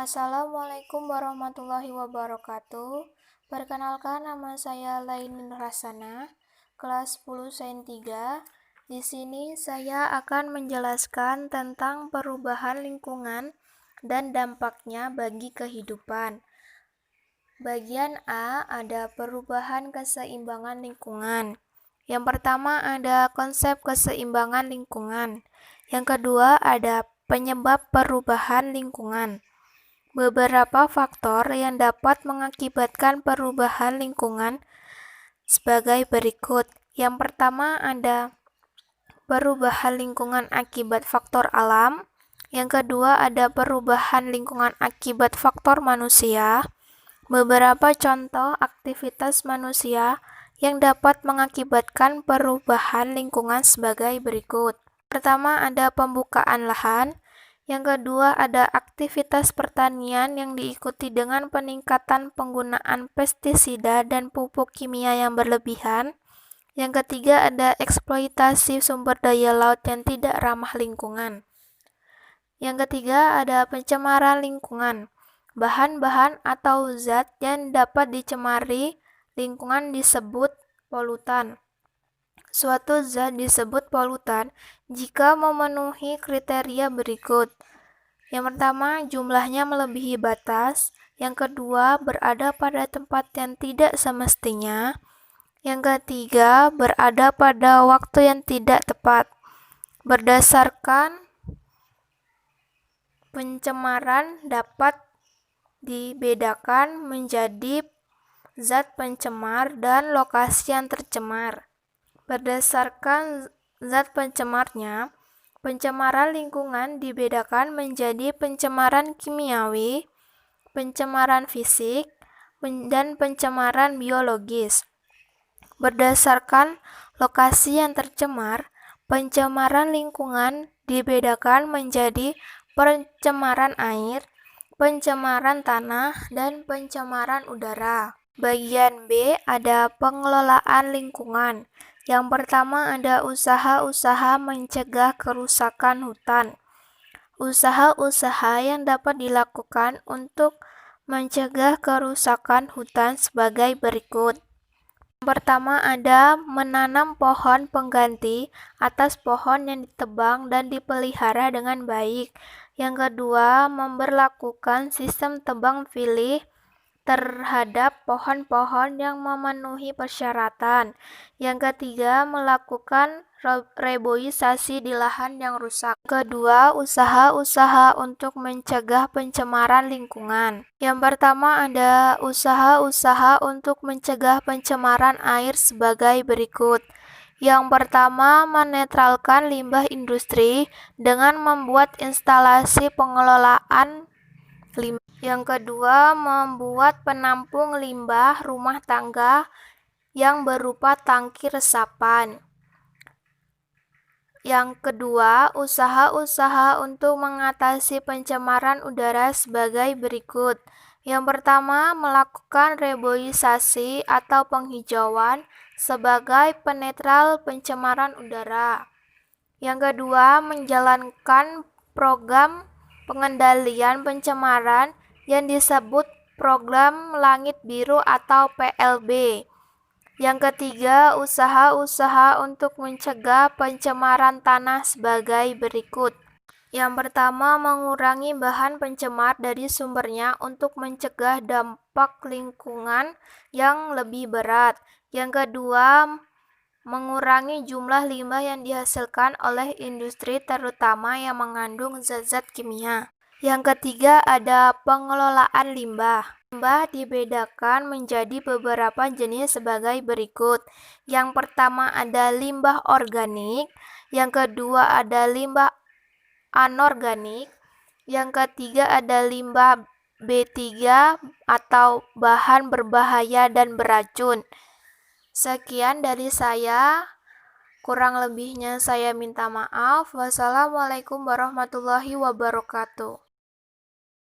Assalamualaikum warahmatullahi wabarakatuh. Perkenalkan, nama saya Laini Nurhasana, kelas 10 Sains 3. Di sini saya akan menjelaskan tentang perubahan lingkungan dan dampaknya bagi kehidupan. Bagian A ada perubahan keseimbangan lingkungan. Yang pertama ada konsep keseimbangan lingkungan. Yang kedua ada penyebab perubahan lingkungan. Beberapa faktor yang dapat mengakibatkan perubahan lingkungan sebagai berikut. Yang pertama ada perubahan lingkungan akibat faktor alam. Yang kedua ada perubahan lingkungan akibat faktor manusia. Beberapa contoh aktivitas manusia yang dapat mengakibatkan perubahan lingkungan sebagai berikut. Pertama ada pembukaan lahan. Yang kedua ada aktivitas pertanian yang diikuti dengan peningkatan penggunaan pestisida dan pupuk kimia yang berlebihan. Yang ketiga ada eksploitasi sumber daya laut yang tidak ramah lingkungan. Yang ketiga ada pencemaran lingkungan. Bahan-bahan atau zat yang dapat dicemari lingkungan disebut polutan. Suatu zat disebut polutan jika memenuhi kriteria berikut. Yang pertama, jumlahnya melebihi batas. Yang kedua, berada pada tempat yang tidak semestinya. Yang ketiga, berada pada waktu yang tidak tepat. Berdasarkan pencemaran dapat dibedakan menjadi zat pencemar dan lokasi yang tercemar. Berdasarkan zat pencemarnya, pencemaran lingkungan dibedakan menjadi pencemaran kimiawi, pencemaran fisik, dan pencemaran biologis. Berdasarkan lokasi yang tercemar, pencemaran lingkungan dibedakan menjadi pencemaran air, pencemaran tanah, dan pencemaran udara. Bagian B ada pengelolaan lingkungan. Yang pertama ada usaha-usaha mencegah kerusakan hutan. Usaha-usaha yang dapat dilakukan untuk mencegah kerusakan hutan sebagai berikut. Yang pertama ada menanam pohon pengganti atas pohon yang ditebang dan dipelihara dengan baik. Yang kedua, memberlakukan sistem tebang pilih terhadap pohon-pohon yang memenuhi persyaratan. Yang ketiga, melakukan reboisasi di lahan yang rusak. Kedua, usaha-usaha untuk mencegah pencemaran lingkungan. Yang pertama ada usaha-usaha untuk mencegah pencemaran air sebagai berikut. Yang pertama, menetralkan limbah industri dengan membuat instalasi pengelolaan limbah. Yang kedua, membuat penampung limbah rumah tangga yang berupa tangki resapan. Yang kedua, usaha-usaha untuk mengatasi pencemaran udara sebagai berikut. Yang pertama, melakukan reboisasi atau penghijauan sebagai penetral pencemaran udara. Yang kedua, menjalankan program pengendalian pencemaran yang disebut Program Langit Biru atau PLB. Yang ketiga, usaha-usaha untuk mencegah pencemaran tanah sebagai berikut. Yang pertama, mengurangi bahan pencemar dari sumbernya untuk mencegah dampak lingkungan yang lebih berat. Yang kedua, mengurangi jumlah limbah yang dihasilkan oleh industri terutama yang mengandung zat-zat kimia. Yang ketiga ada pengelolaan limbah. Limbah dibedakan menjadi beberapa jenis sebagai berikut. Yang pertama ada limbah organik, yang kedua ada limbah anorganik, yang ketiga ada limbah B3 atau bahan berbahaya dan beracun. Sekian dari saya, kurang lebihnya saya minta maaf. Wassalamualaikum warahmatullahi wabarakatuh.